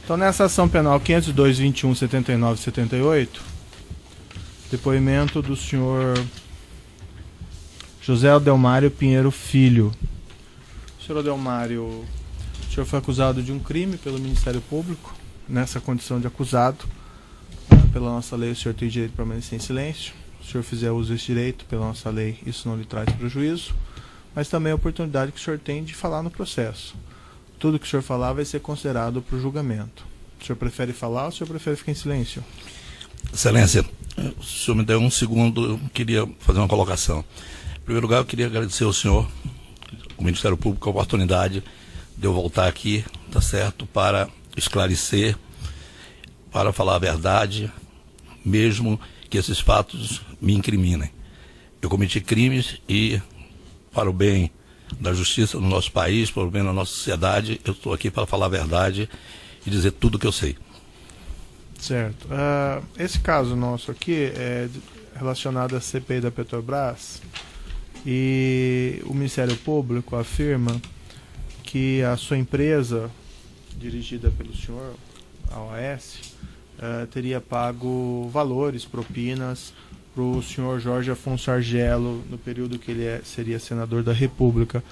Então, nessa ação penal 502.21.79.78, depoimento do senhor José Adelmário Pinheiro Filho. Senhor Adelmário, o senhor foi acusado de um crime pelo Ministério Público. Nessa condição de acusado, pela nossa lei, o senhor tem direito de permanecer em silêncio. Se o senhor fizer uso desse direito, pela nossa lei, isso não lhe traz prejuízo, mas também a oportunidade que o senhor tem de falar no processo. Tudo que o senhor falar vai ser considerado para o julgamento. O senhor prefere falar ou o senhor prefere ficar em silêncio? Excelência, o senhor me deu um segundo, eu queria fazer uma colocação. Em primeiro lugar, eu queria agradecer ao senhor, o Ministério Público, a oportunidade de eu voltar aqui, tá certo, para esclarecer, para falar a verdade, mesmo que esses fatos me incriminem. Eu cometi crimes e, para o bem da justiça no nosso país, para o bem da nossa sociedade, eu estou aqui para falar a verdade e dizer tudo o que eu sei. Certo. Esse caso nosso aqui é relacionado à CPI da Petrobras e o Ministério Público afirma que a sua empresa, dirigida pelo senhor, a OAS, teria pago valores, propinas, para o senhor Jorge Afonso Argello no período que ele seria senador da República.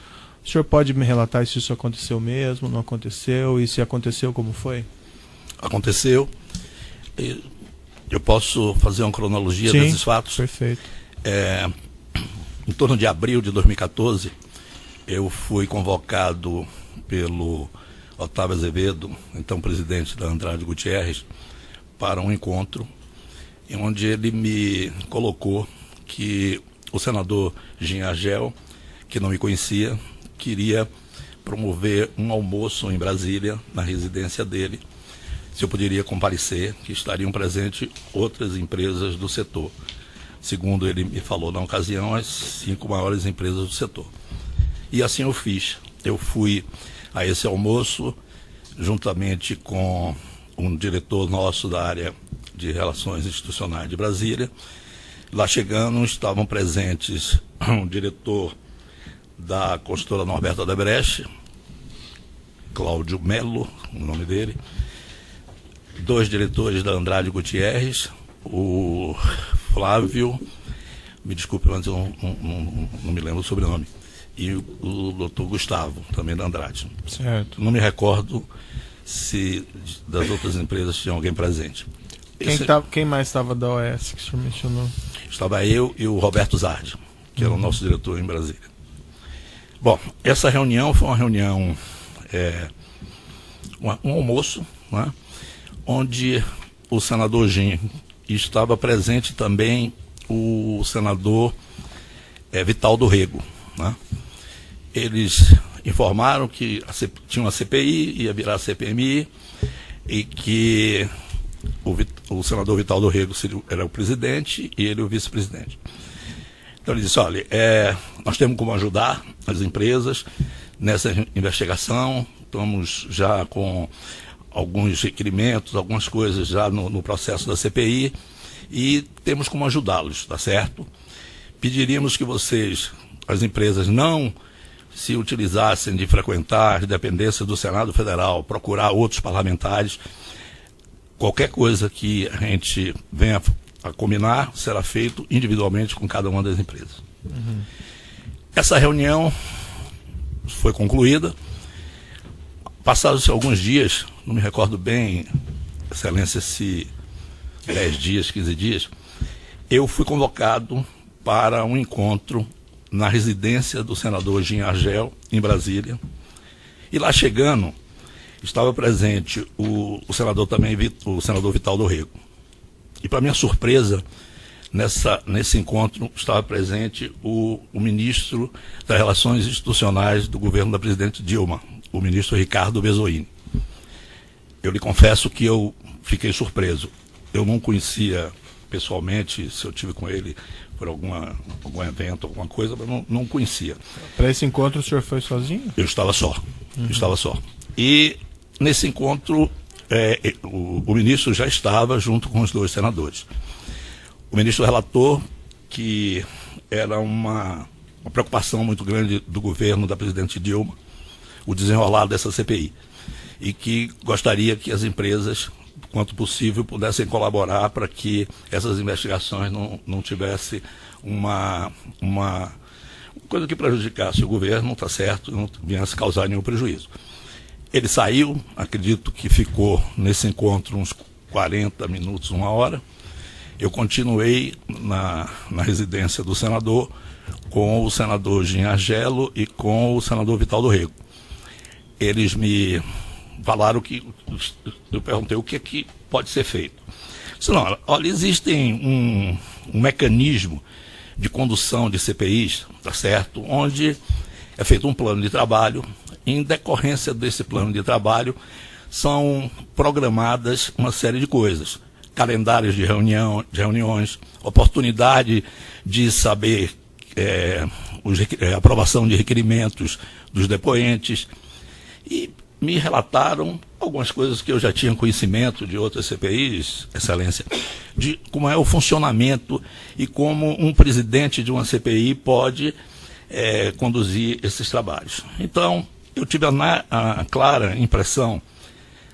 O senhor pode me relatar se isso aconteceu mesmo, não aconteceu, e se aconteceu, como foi? Aconteceu. Eu posso fazer uma cronologia desses fatos? Perfeito. Em torno de abril de 2014, eu fui convocado pelo Otávio Azevedo, então presidente da Andrade Gutierrez, para um encontro em onde ele me colocou que o senador Jean Argel, que não me conhecia, queria promover um almoço em Brasília, na residência dele, se eu poderia comparecer, que estariam presentes outras empresas do setor. Segundo ele me falou na ocasião, as 5 maiores empresas do setor. E assim eu fiz. Eu fui a esse almoço, juntamente com um diretor nosso da área de Relações Institucionais de Brasília. Lá chegando, estavam presentes um diretor da consultora Norberto Odebrecht, Cláudio Melo, o nome dele, 2 diretores da Andrade Gutierrez, o Flávio, me desculpe, mas eu não me lembro o sobrenome, e o doutor Gustavo, também da Andrade. Certo. Não me recordo se das outras empresas tinha alguém presente. Quem mais estava da OAS que o senhor mencionou? Estava eu e o Roberto Zardi, que era o nosso diretor em Brasília. Bom, essa reunião foi uma reunião, um almoço, né, onde o senador Jean estava presente também o senador Vital do Rego, né? Eles informaram que tinha uma CPI, ia virar CPMI, e que o senador Vital do Rego era o presidente e ele o vice-presidente. Então ele disse, olha, nós temos como ajudar as empresas nessa investigação, estamos já com alguns requerimentos, algumas coisas já no processo da CPI, e temos como ajudá-los, tá certo? Pediríamos que vocês, as empresas, não se utilizassem de frequentar as dependências do Senado Federal, procurar outros parlamentares. Qualquer coisa que a gente venha a combinar será feito individualmente com cada uma das empresas. Uhum. Essa reunião foi concluída. Passados alguns dias, não me recordo bem, Excelência, se 10 dias, 15 dias, eu fui convocado para um encontro na residência do senador Jean Argel, em Brasília. E lá chegando, estava presente o senador também, o senador Vital do Rego. E para minha surpresa, nesse encontro estava presente o ministro das Relações Institucionais do governo da presidente Dilma, o ministro Ricardo Bezoini. Eu lhe confesso que eu fiquei surpreso. Eu não conhecia pessoalmente, se eu tive com ele por algum evento, alguma coisa, mas não conhecia. Para esse encontro o senhor foi sozinho? Eu estava só, eu estava só. E nesse encontro o ministro já estava junto com os 2 senadores. O ministro relatou que era uma preocupação muito grande do governo da presidente Dilma, o desenrolar dessa CPI. e que gostaria que as empresas, quanto possível, pudessem colaborar para que essas investigações não tivessem uma coisa que prejudicasse o governo, está certo, não viesse causar nenhum prejuízo. Ele saiu, acredito que ficou nesse encontro uns 40 minutos, 1 hora. Eu continuei na residência do senador com o senador Jean Argelo e com o senador Vital do Rego. Eles me falaram que, eu perguntei o que é que pode ser feito. Disse, não, olha, existem um mecanismo de condução de CPIs, tá certo, onde é feito um plano de trabalho. Em decorrência desse plano de trabalho, são programadas uma série de coisas. Calendários de reuniões, oportunidade de saber aprovação de requerimentos dos depoentes. E me relataram algumas coisas que eu já tinha conhecimento de outras CPIs, Excelência, de como é o funcionamento e como um presidente de uma CPI pode conduzir esses trabalhos. Então, eu tive a clara impressão,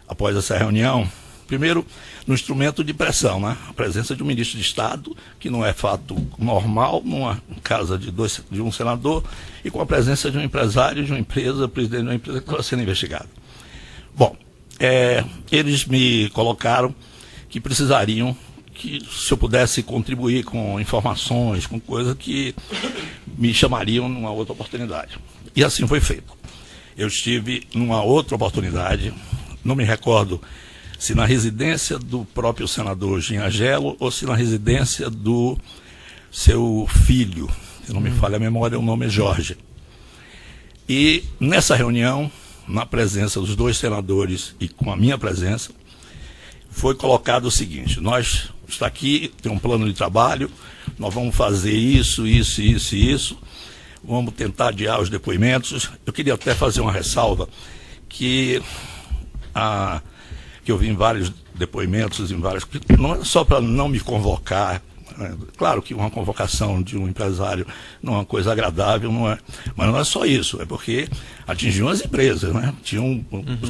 após essa reunião, primeiro, no instrumento de pressão, né? A presença de um ministro de Estado, que não é fato normal numa casa de um senador, e com a presença de um empresário, de uma empresa, presidente de uma empresa que estava sendo investigado. Bom, eles me colocaram que precisariam que, se eu pudesse contribuir com informações, com coisas que me chamariam numa outra oportunidade. E assim foi feito. Eu estive numa outra oportunidade, não me recordo se na residência do próprio senador Jean Argelo ou se na residência do seu filho, se não me falha a memória, o nome é Jorge. E nessa reunião, na presença dos dois senadores e com a minha presença, foi colocado o seguinte: está aqui, tem um plano de trabalho, nós vamos fazer isso, isso, isso e isso, vamos tentar adiar os depoimentos. Eu queria até fazer uma ressalva que eu vi em vários depoimentos, não é só para não me convocar. Claro que uma convocação de um empresário não é uma coisa agradável, não é, mas não é só isso, é porque atingiam as empresas, né? Tinham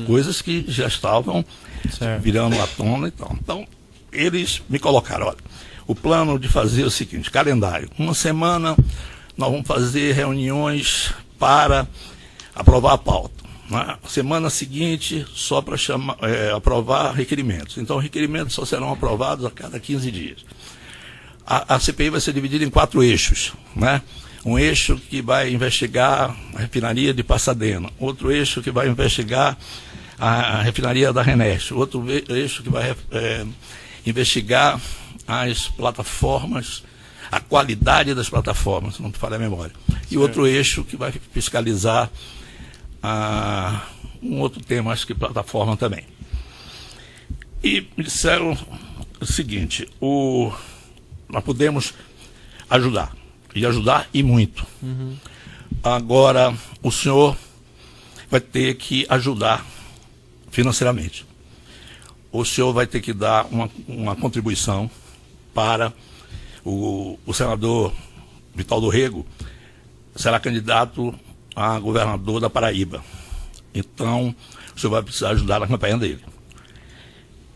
coisas que já estavam virando à tona e tal. Então, eles me colocaram, olha, o plano de fazer é o seguinte: calendário, uma semana nós vamos fazer reuniões para aprovar a pauta. Na semana seguinte, só para aprovar requerimentos. Então, requerimentos só serão aprovados a cada 15 dias. A CPI vai ser dividida em 4 eixos, né? Um eixo que vai investigar a refinaria de Pasadena, outro eixo que vai investigar a refinaria da Reneste, outro eixo que vai investigar as plataformas, a qualidade das plataformas, se não me falha a memória. E outro eixo que vai fiscalizar um outro tema, acho que plataforma também. E me disseram o seguinte: nós podemos ajudar, e muito. Agora, o senhor vai ter que ajudar financeiramente. O senhor vai ter que dar uma contribuição para o senador Vital do Rego, será candidato a governador da Paraíba. Então, o senhor vai precisar ajudar na campanha dele.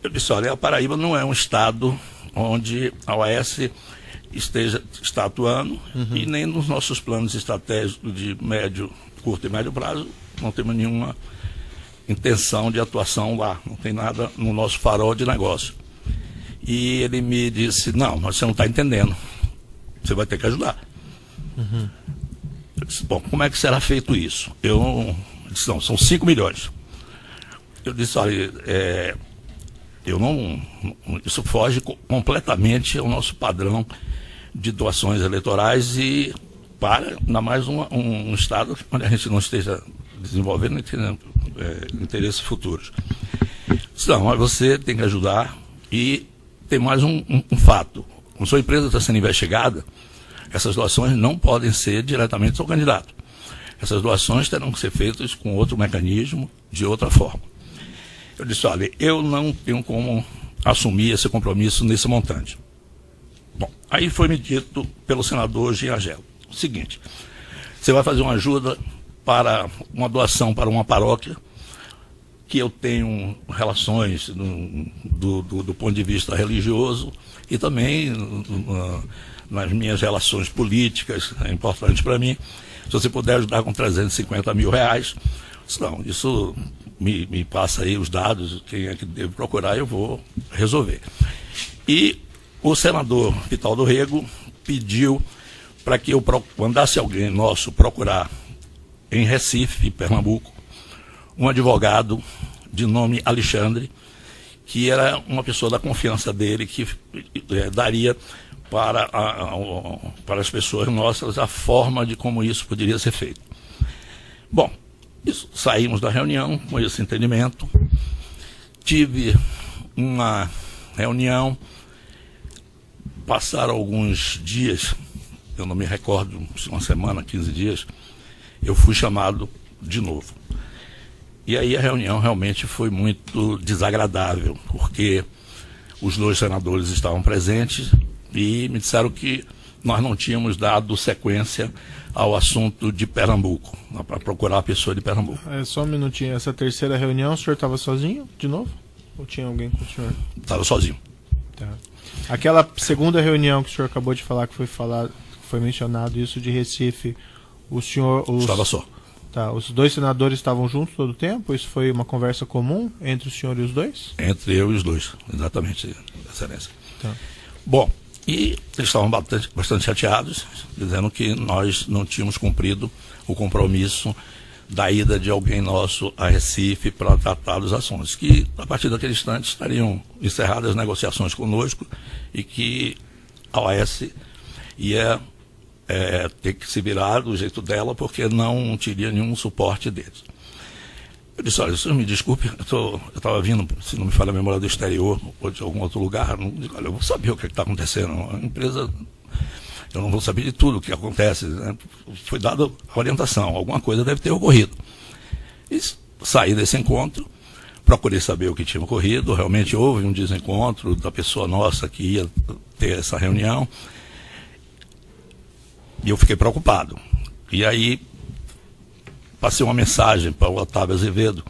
Eu disse, olha, a Paraíba não é um estado onde a OAS está atuando, e nem nos nossos planos estratégicos de curto e médio prazo, não temos nenhuma intenção de atuação lá, não tem nada no nosso farol de negócio. E ele me disse, não, mas você não está entendendo, você vai ter que ajudar. Eu disse, bom, como é que será feito isso? Eu disse, não, são 5 milhões. Eu disse, olha, isso foge completamente ao nosso padrão de doações eleitorais e para, ainda mais um estado onde a gente não esteja desenvolvendo interesses futuros. Não, mas você tem que ajudar. E tem mais um fato: como sua empresa está sendo investigada, essas doações não podem ser diretamente ao candidato. Essas doações terão que ser feitas com outro mecanismo, de outra forma. Eu disse, olha, eu não tenho como assumir esse compromisso nesse montante. Bom, aí foi me dito pelo senador Jean Argelo o seguinte: você vai fazer uma ajuda para uma doação para uma paróquia que eu tenho relações do ponto de vista religioso e também nas minhas relações políticas, é importante para mim. Se você puder ajudar com 350 mil reais, não, isso me passa aí os dados, quem é que devo procurar, eu vou resolver. E o senador Vital do Rego pediu para que eu mandasse alguém nosso procurar em Recife, Pernambuco, um advogado de nome Alexandre, que era uma pessoa da confiança dele, que daria para as pessoas nossas a forma de como isso poderia ser feito. Bom, saímos da reunião com esse entendimento. Tive uma reunião, passaram alguns dias, eu não me recordo, uma semana, 15 dias, eu fui chamado de novo. E aí a reunião realmente foi muito desagradável, porque os dois senadores estavam presentes e me disseram que nós não tínhamos dado sequência ao assunto de Pernambuco, para procurar a pessoa de Pernambuco. Só um minutinho, essa terceira reunião, o senhor estava sozinho de novo? Ou tinha alguém com o senhor? Estava sozinho. Tá. Aquela segunda reunião que o senhor acabou de falar, que foi mencionado isso de Recife, o senhor... Estava só. Tá, os dois senadores estavam juntos todo o tempo? Isso foi uma conversa comum entre o senhor e os dois? Entre eu e os dois, exatamente, Excelência. Tá. Bom, e eles estavam bastante chateados, dizendo que nós não tínhamos cumprido o compromisso da ida de alguém nosso a Recife para tratar dos assuntos, que a partir daquele instante estariam encerradas as negociações conosco e que a OAS ia ter que se virar do jeito dela, porque não teria nenhum suporte deles. Eu disse, olha, senhor me desculpe, eu estava vindo, se não me falha a memória, do exterior ou de algum outro lugar, olha, eu vou saber o que está acontecendo, a empresa, eu não vou saber de tudo o que acontece, né? Foi dada a orientação, alguma coisa deve ter ocorrido. E saí desse encontro, procurei saber o que tinha ocorrido, realmente houve um desencontro da pessoa nossa que ia ter essa reunião, e eu fiquei preocupado. E aí passei uma mensagem para o Otávio Azevedo,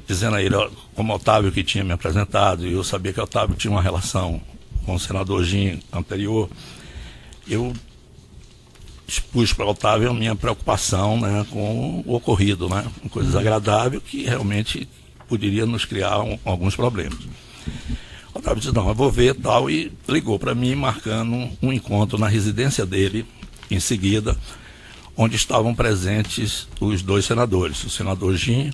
dizendo a ele, como o Otávio que tinha me apresentado, e eu sabia que o Otávio tinha uma relação com o senador Gin anterior, eu expus para o Otávio a minha preocupação, né, com o ocorrido, né, uma coisa desagradável que realmente poderia nos criar alguns problemas. O Otávio disse, não, eu vou ver tal, e ligou para mim marcando um encontro na residência dele, em seguida, onde estavam presentes os dois senadores, o senador Gin,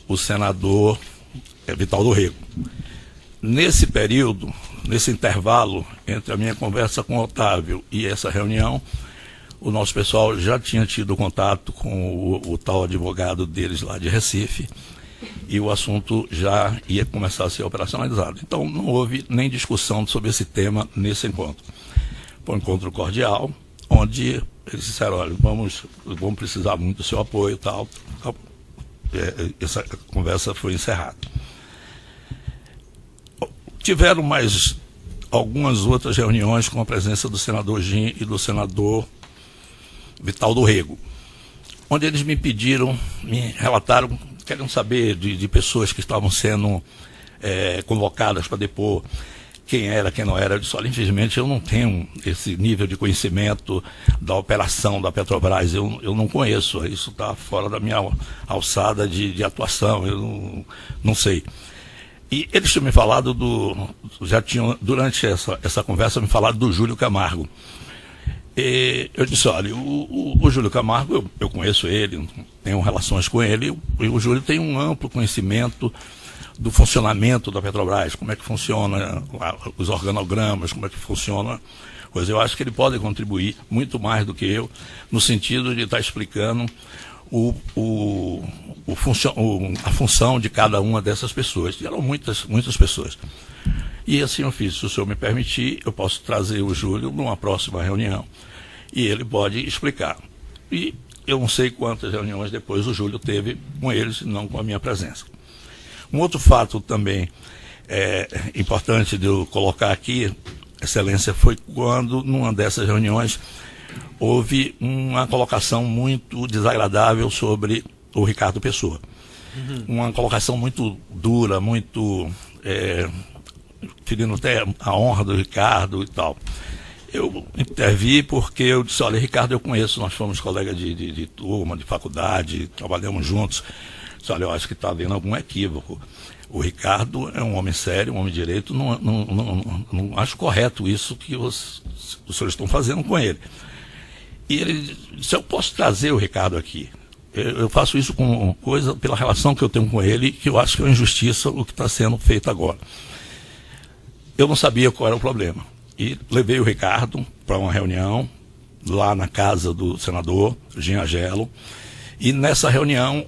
o senador Vital do Rego. Nesse período, nesse intervalo entre a minha conversa com o Otávio e essa reunião, o nosso pessoal já tinha tido contato com o tal advogado deles lá de Recife, e o assunto já ia começar a ser operacionalizado. Então não houve nem discussão sobre esse tema nesse encontro. Foi um encontro cordial, onde eles disseram, olha, vamos precisar muito do seu apoio e tal. Essa conversa foi encerrada. Tiveram mais algumas outras reuniões com a presença do senador Gin e do senador Vital do Rego, onde eles me pediram, me relataram, queriam saber de pessoas que estavam sendo convocadas para depor, quem era, quem não era. Eu disse, olha, infelizmente eu não tenho esse nível de conhecimento da operação da Petrobras, eu não conheço, isso está fora da minha alçada de atuação, eu não sei. E eles tinham me falado já tinham, durante essa conversa, me falado do Júlio Camargo. E eu disse, olha, o Júlio Camargo, eu conheço ele, tenho relações com ele, e o Júlio tem um amplo conhecimento do funcionamento da Petrobras, como é que funciona os organogramas, como é que funciona, pois eu acho que ele pode contribuir muito mais do que eu, no sentido de estar explicando a função de cada uma dessas pessoas. E eram muitas pessoas. E assim eu fiz, se o senhor me permitir, eu posso trazer o Júlio numa próxima reunião e ele pode explicar. E eu não sei quantas reuniões depois o Júlio teve com eles, não com a minha presença. Um outro fato também importante de eu colocar aqui, Excelência, foi quando, numa dessas reuniões, houve uma colocação muito desagradável sobre o Ricardo Pessoa. uma colocação muito dura, muito ferindo até a honra do Ricardo e tal. Eu intervi porque eu disse, olha, Ricardo eu conheço, nós fomos colegas de turma, de faculdade, trabalhamos juntos. Disse, olha, eu acho que está havendo algum equívoco. O Ricardo é um homem sério, um homem de direito, não acho correto isso que os senhores estão fazendo com ele. E ele disse, eu posso trazer o Ricardo aqui. Eu faço isso com coisa, pela relação que eu tenho com ele, que eu acho que é uma injustiça o que está sendo feito agora. Eu não sabia qual era o problema. E levei o Ricardo para uma reunião lá na casa do senador Ginhagelo. E nessa reunião,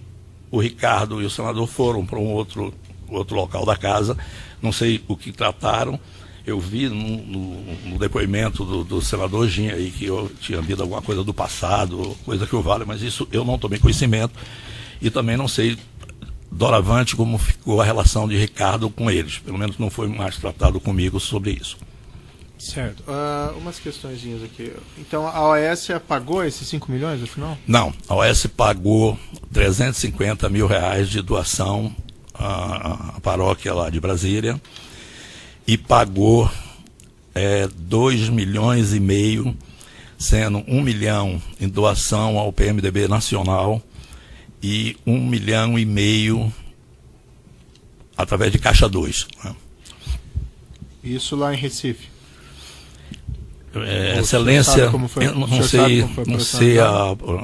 o Ricardo e o senador foram para um outro local da casa. Não sei o que trataram. Eu vi no depoimento do senador Ginha aí que eu tinha lido alguma coisa do passado, coisa que o vale, mas isso eu não tomei conhecimento. E também não sei doravante como ficou a relação de Ricardo com eles. Pelo menos não foi mais tratado comigo sobre isso. Certo. Umas questõezinhas aqui. Então a OAS pagou esses 5 milhões no final? Não, a OAS pagou 350 mil reais de doação à paróquia lá de Brasília e pagou 2 milhões e meio, sendo 1 milhão em doação ao PMDB nacional e 1 milhão e meio através de Caixa 2. Né? Isso lá em Recife? Excelência, eu não sei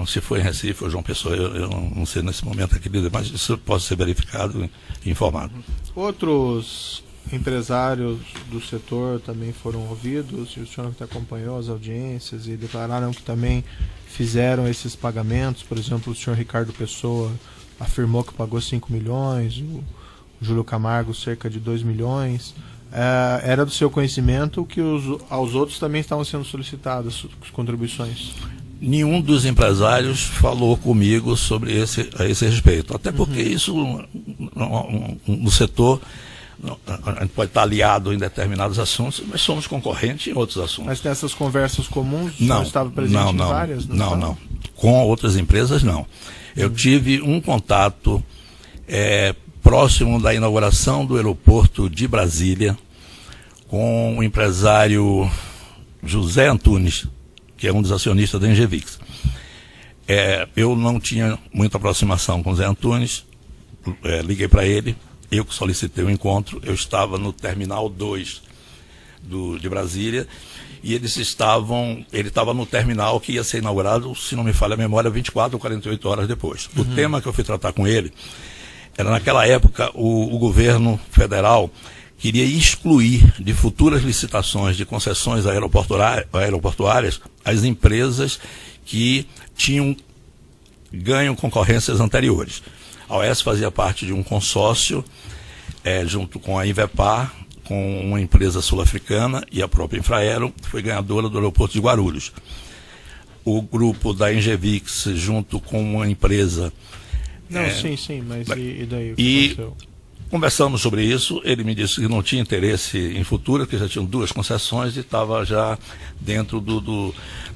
se foi em Recife ou João Pessoa, eu não sei nesse momento aqui, mas isso pode ser verificado e informado. Outros empresários do setor também foram ouvidos, e o senhor que acompanhou as audiências e declararam que também fizeram esses pagamentos. Por exemplo, o senhor Ricardo Pessoa afirmou que pagou 5 milhões, o Júlio Camargo cerca de 2 milhões. Era do seu conhecimento que aos outros também estavam sendo solicitadas as contribuições? Nenhum dos empresários falou comigo sobre a esse respeito. Até porque isso, no setor, a gente pode estar aliado em determinados assuntos, mas somos concorrentes em outros assuntos. Mas nessas conversas comuns, o senhor estava presente em várias? Não. Com outras empresas, não. Eu tive um contato próximo da inauguração do aeroporto de Brasília, com o empresário José Antunes, que é um dos acionistas da Engevix. Eu não tinha muita aproximação com o José Antunes, liguei para ele, eu que solicitei o encontro, eu estava no Terminal 2 de Brasília, e ele estava no terminal que ia ser inaugurado, se não me falha a memória, 24 ou 48 horas depois. O tema que eu fui tratar com ele era, naquela época, o governo federal queria excluir de futuras licitações de concessões aeroportuárias as empresas que tinham ganho concorrências anteriores. A OAS fazia parte de um consórcio, junto com a Invepar, com uma empresa sul-africana, e a própria Infraero foi ganhadora do aeroporto de Guarulhos. O grupo da Engevix, junto com uma empresa... Sim, mas e daí o que aconteceu? Conversamos sobre isso, ele me disse que não tinha interesse em futuro, que já tinham 2 concessões e estava já dentro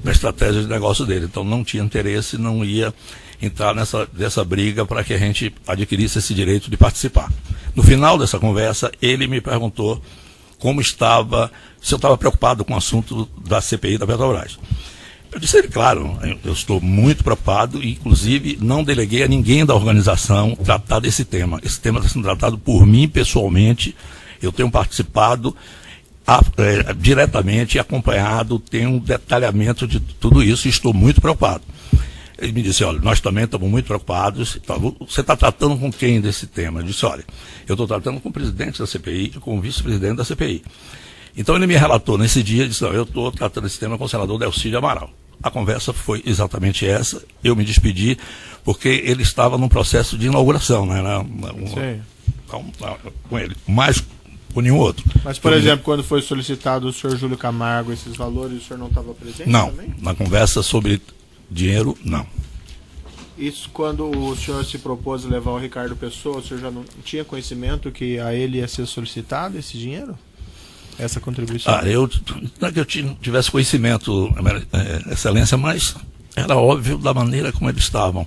da estratégia de negócio dele. Então não tinha interesse, não ia entrar nessa briga para que a gente adquirisse esse direito de participar. No final dessa conversa, ele me perguntou como estava, se eu estava preocupado com o assunto da CPI da Petrobras. Eu disse a ele, claro, eu estou muito preocupado e, inclusive, não deleguei a ninguém da organização tratar desse tema. Esse tema está sendo tratado por mim pessoalmente. Eu tenho participado diretamente e acompanhado, tenho um detalhamento de tudo isso e estou muito preocupado. Ele me disse, olha, nós também estamos muito preocupados. Você está tratando com quem desse tema? Eu disse, olha, eu estou tratando com o presidente da CPI e com o vice-presidente da CPI. Então ele me relatou nesse dia, disse, não, eu estou tratando esse tema com o senador Delcídio Amaral. A conversa foi exatamente essa, eu me despedi, porque ele estava num processo de inauguração, né? Com ele, mais com nenhum outro. Mas, por exemplo, quando foi solicitado o senhor Júlio Camargo esses valores, o senhor não estava presente? Não, também? Na conversa sobre dinheiro, não. Isso quando o senhor se propôs a levar o Ricardo Pessoa, o senhor já não tinha conhecimento que a ele ia ser solicitado esse dinheiro? Essa contribuição? Não é que eu tivesse conhecimento, Excelência, mas era óbvio da maneira como eles estavam.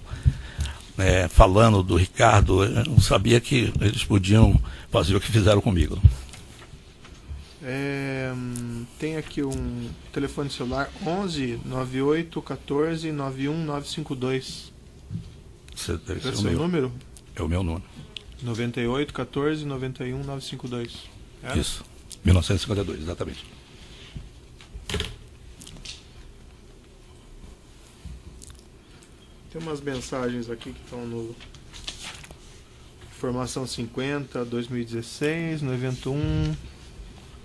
falando do Ricardo, eu não sabia que eles podiam fazer o que fizeram comigo. Tem aqui um telefone celular 11 98 14 91 952. Esse deve ser Esse é o seu número? É o meu número. 98 14 91 952. Era? Isso, 1952, exatamente. Tem umas mensagens aqui que estão no Formação 50, 2016, no evento 1,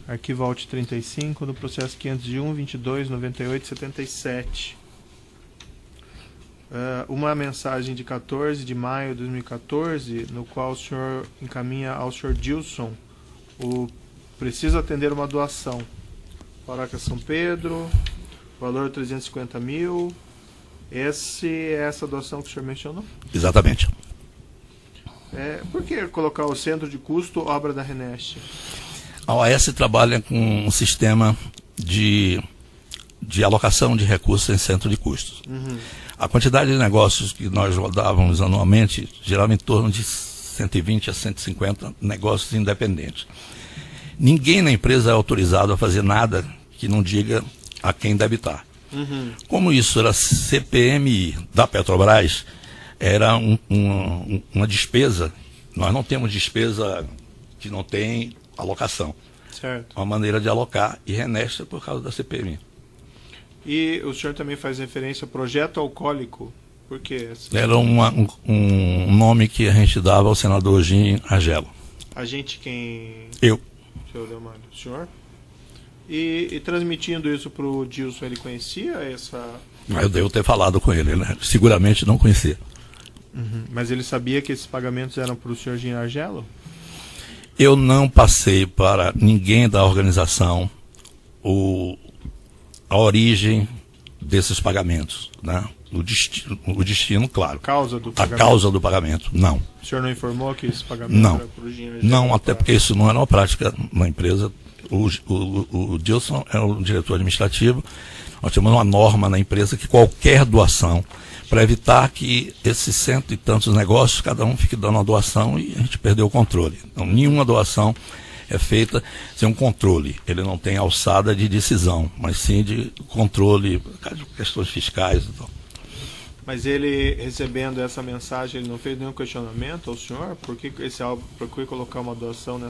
arquivo AUT 35, no processo 501, 22, 98, 77. Uma mensagem de 14 de maio de 2014, no qual o senhor encaminha ao senhor Dilson o preciso atender uma doação. Paróquia São Pedro, valor 350 mil. Essa doação que o senhor mencionou? Exatamente. Por que colocar o centro de custo obra da Reneste? A OAS trabalha com um sistema de alocação de recursos em centro de custos. Uhum. A quantidade de negócios que nós rodávamos anualmente girava em torno de 120 a 150 negócios independentes. Ninguém na empresa é autorizado a fazer nada que não diga a quem debitar. Uhum. Como isso era CPMI da Petrobras, era uma despesa. Nós não temos despesa que não tem alocação. Certo. Uma maneira de alocar e Reneste por causa da CPMI. E o senhor também faz referência ao projeto alcoólico. Por quê? Era um nome que a gente dava ao senador Jim Argelo. A gente quem... Eu. Senhor Leomário, o senhor? E transmitindo isso para o Dilson, ele conhecia essa... Eu devo ter falado com ele, né? Seguramente não conhecia. Uhum. Mas ele sabia que esses pagamentos eram para o senhor Jim Argelo? Eu não passei para ninguém da organização a origem desses pagamentos, né? O destino, claro. A causa do A pagamento? causa do pagamento, não. O senhor não informou que esse pagamento Não. era para o Jim Argelo? Não, até porque isso não era uma prática na empresa. O Dilson é o diretor administrativo. Nós temos uma norma na empresa que qualquer doação, para evitar que esses cento e tantos negócios, cada um fique dando uma doação e a gente perdeu o controle. Então, nenhuma doação é feita sem um controle. Ele não tem alçada de decisão, mas sim de controle, questões fiscais e tal. Mas ele, recebendo essa mensagem, ele não fez nenhum questionamento ao senhor? Por que colocar uma doação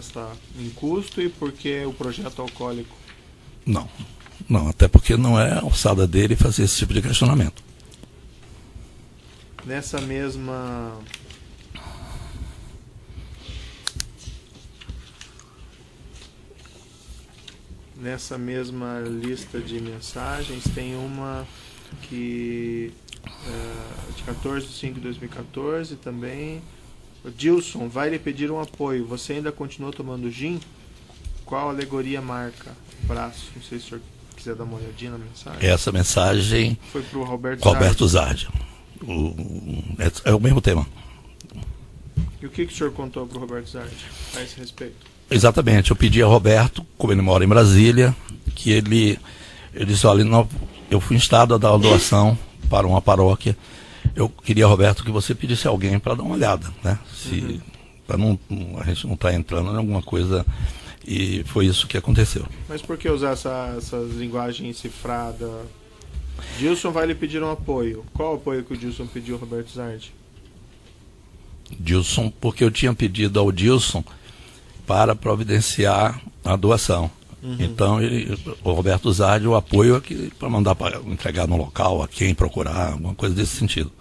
em custo e por que o projeto alcoólico? Não, até porque não é a alçada dele fazer esse tipo de questionamento. Nessa mesma lista de mensagens tem uma que de 14 de 5 de 2014 também. O Dilson vai lhe pedir um apoio. Você ainda continua tomando gin? Qual alegoria marca? Braço. Não sei se o senhor quiser dar uma olhadinha na mensagem. Essa mensagem foi para o Roberto Zardi. É o mesmo tema. E o que o senhor contou para o Roberto Zardi a esse respeito? Exatamente. Eu pedi a Roberto, como ele mora em Brasília, que ele disse, olha, eu fui instado a dar uma doação para uma paróquia. Eu queria, Roberto, que você pedisse alguém para dar uma olhada, né? Para a gente não estar entrando em alguma coisa. E foi isso que aconteceu. Mas por que usar essa linguagem cifrada? Dilson vai lhe pedir um apoio. Qual o apoio que o Dilson pediu ao Roberto Zardi? Dilson, porque eu tinha pedido ao Dilson para providenciar a doação. Então, o Roberto Zardi, o apoio aqui para mandar para entregar no local, a quem procurar, alguma coisa desse sentido.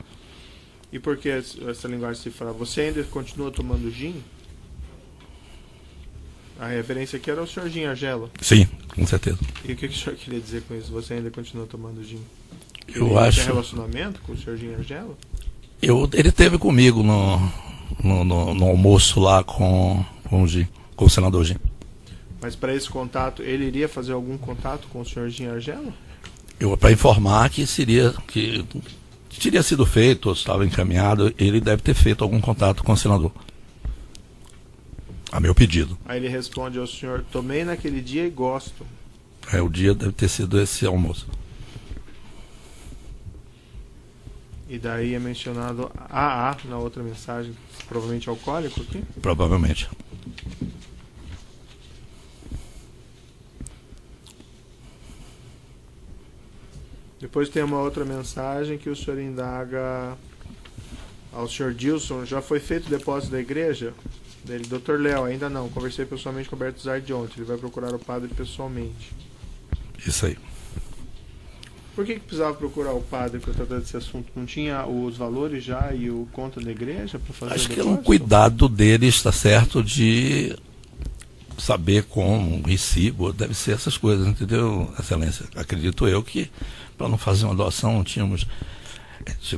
E por que essa linguagem cifrada? Você ainda continua tomando gin? A referência aqui era o senhor Jim Argelo. Sim, com certeza. E o que o senhor queria dizer com isso? Você ainda continua tomando gin? Eu acho... Tem relacionamento com o senhor Jim Argelo? Ele esteve comigo no almoço lá com o senador Jim. Mas para esse contato, ele iria fazer algum contato com o senhor Jim Argelo? Para informar que teria sido feito, ou estava encaminhado, ele deve ter feito algum contato com o senador. A meu pedido. Aí ele responde ao senhor, tomei naquele dia e gosto. O dia deve ter sido esse almoço. E daí é mencionado AA na outra mensagem, provavelmente alcoólico aqui? Provavelmente. Depois tem uma outra mensagem que o senhor indaga ao senhor Dilson: já foi feito o depósito da igreja? Dele, Dr. Léo, ainda não. Conversei pessoalmente com o Alberto Zardi ontem. Ele vai procurar o padre pessoalmente. Isso aí. Por que precisava procurar o padre para tratar desse assunto? Não tinha os valores já e o conta da igreja para fazer Acho o que é depósito? um cuidado deles, está certo, de saber como, recibo, deve ser essas coisas, entendeu, Excelência? Acredito eu que para não fazer uma doação tinha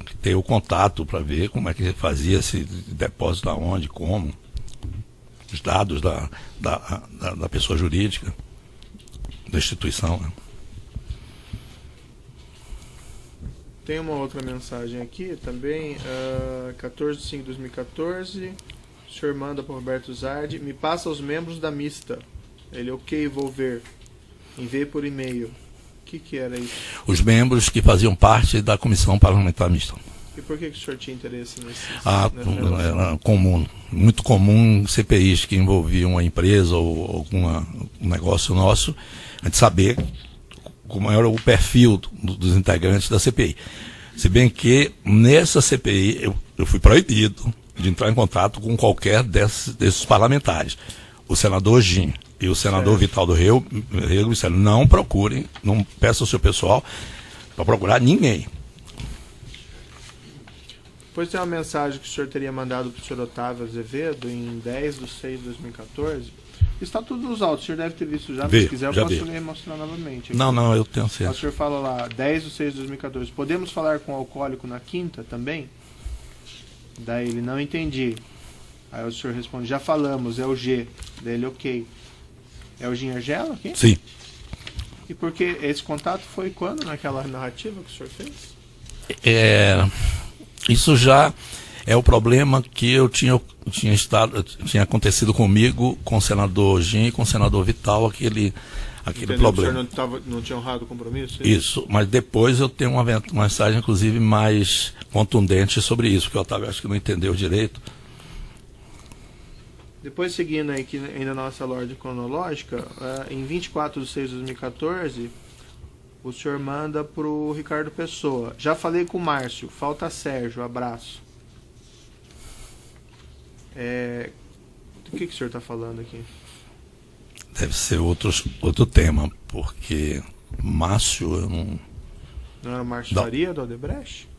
que ter o contato para ver como é que fazia esse depósito, aonde, como, os dados da pessoa jurídica, da instituição, né? Tem uma outra mensagem aqui também, 14 de 5 de 2014. O senhor manda para o Roberto Zardi: me passa os membros da mista. Ele, ok, vou ver. Enviei por e-mail. O que era isso? Os membros que faziam parte da comissão parlamentar mista. E por que o senhor tinha interesse nesse? Era comum, muito comum em CPIs que envolviam uma empresa ou algum negócio nosso, a gente saber como era o perfil dos integrantes da CPI. Se bem que nessa CPI eu fui proibido de entrar em contato com qualquer desses parlamentares. O senador Gin e o senador Vital do Rego disseram: não procurem, não peçam ao seu pessoal para procurar ninguém. Depois tem uma mensagem que o senhor teria mandado para o senhor Otávio Azevedo em 10 de 6 de 2014. Está tudo nos autos, o senhor deve ter visto já, mas se quiser eu posso ler e mostrar novamente. Aqui. Não, eu tenho certeza. O senhor fala lá, 10 de 6 de 2014, podemos falar com o alcoólico na quinta também? Daí ele, não entendi. Aí o senhor responde: já falamos, é o G. Daí ele, ok. É o Gin Argela aqui? Sim. E por que esse contato foi quando, naquela narrativa que o senhor fez? Isso já é o problema que eu tinha acontecido comigo, com o senador Gin e com o senador Vital, aquele Entendeu? problema. O senhor não tinha honrado o compromisso? Isso, mas depois eu tenho uma mensagem, inclusive, mais contundente sobre isso, porque o Otávio acho que não entendeu direito. Depois, seguindo aí que ainda na nossa ordem cronológica, em 24 de 6 de 2014, o senhor manda para o Ricardo Pessoa: já falei com o Márcio, falta Sérgio, abraço. Do que o senhor está falando aqui? Deve ser outro tema, porque Márcio, eu não... Não era o Márcio Faria, do Odebrecht?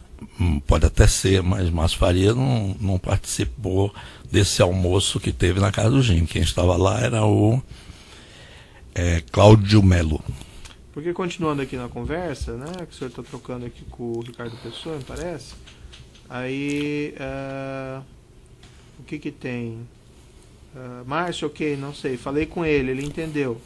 Pode até ser, mas Márcio Faria não participou desse almoço que teve na casa do Gin. Quem estava lá era o Cláudio Melo. Porque continuando aqui na conversa, né, que o senhor está trocando aqui com o Ricardo Pessoa, me parece, aí o que tem? Márcio, ok, não sei, falei com ele entendeu.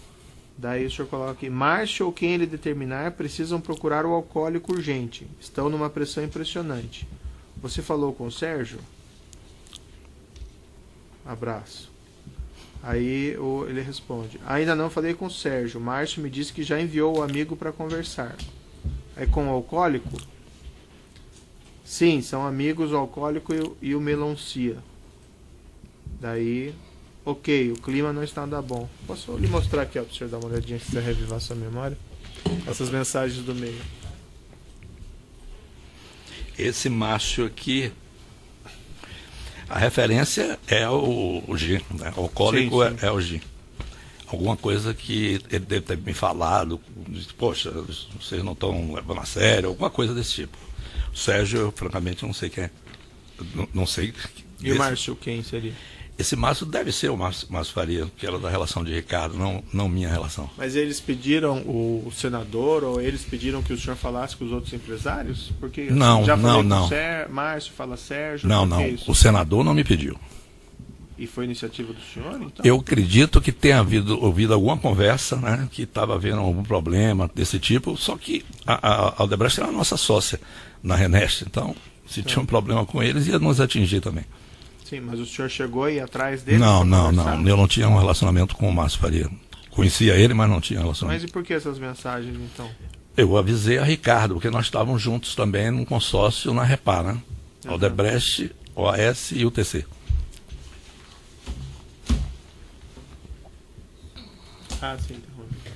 Daí o senhor coloca aqui: Márcio ou quem ele determinar precisam procurar o alcoólico urgente. Estão numa pressão impressionante. Você falou com o Sérgio? Abraço. Aí ele responde: ainda não falei com o Sérgio. Márcio me disse que já enviou o amigo para conversar. É com o alcoólico? Sim, são amigos o alcoólico e o melancia. Daí... ok, o clima não está nada bom. Posso lhe mostrar aqui, para o senhor dar uma olhadinha, se quiser revivar sua memória? Essas mensagens do meio. Esse Márcio aqui, a referência é o G, né? O alcoólico sim. É o G. Alguma coisa que ele deve ter me falado, poxa, vocês não estão levando a sério, alguma coisa desse tipo. O Sérgio, eu, francamente, não sei quem é. Não sei. E o Márcio, quem seria? Esse Márcio deve ser o Márcio Faria, que era da relação de Ricardo, não minha relação. Mas eles pediram o senador, ou eles pediram que o senhor falasse com os outros empresários? Porque não, já falei não. Com Márcio fala Sérgio. Não. O senador não me pediu. E foi iniciativa do senhor, então? Eu acredito que tenha ouvido alguma conversa, né, que estava havendo algum problema desse tipo, só que a Odebrecht era a nossa sócia na Renest, então se tinha um problema com eles, ia nos atingir também. Sim, mas o senhor chegou aí atrás dele? Não. Eu não tinha um relacionamento com o Márcio Faria. Conhecia ele, mas não tinha relacionamento. Mas e por que essas mensagens, então? Eu avisei a Ricardo, porque nós estávamos juntos também num consórcio na Repar, né? Uhum. Odebrecht, OAS e UTC. Ah, sim, interrompe.